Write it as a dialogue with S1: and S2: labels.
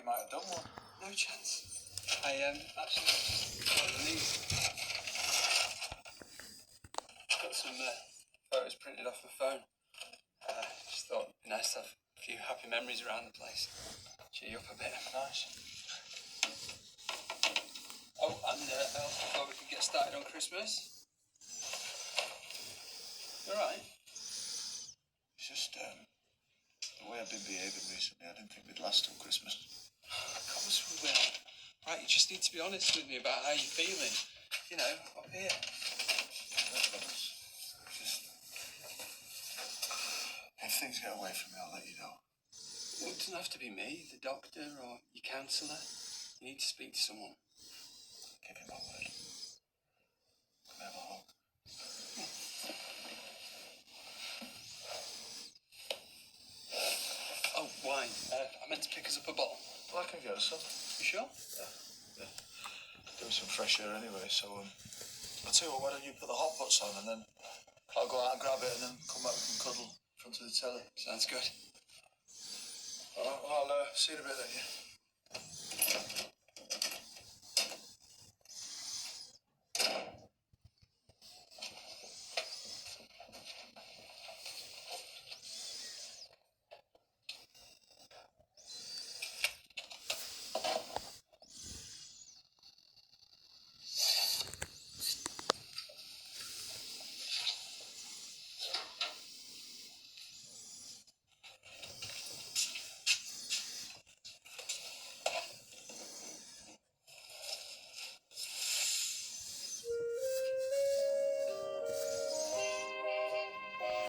S1: you might have done one.
S2: No chance. I actually got the news. Got some photos printed off my phone. Just thought it'd be nice to have a few happy memories around the place. Cheer you up a bit.
S1: Nice.
S2: Oh, and I also thought we could get started on Christmas. You alright?
S1: It's just the way I've been behaving recently. I didn't think we'd last till Christmas.
S2: Of course we will. Right, you just need to be honest with me about how you're feeling. You know, up here.
S1: Just if things get away from me, I'll let you know.
S2: Well, it doesn't have to be me, the doctor, or your counsellor. You need to speak to someone.
S1: Give you my word. Can I have a hug?
S2: Oh, wine. I meant to pick us up a bottle.
S1: Well, I can get us some.
S2: You sure?
S1: Yeah. Doing some fresh air anyway, so I'll tell you what, why don't you put the hot pots on and then I'll go out and grab it and then come back, we can cuddle in front of the telly.
S2: Sounds good.
S1: I'll see you in a bit then, yeah?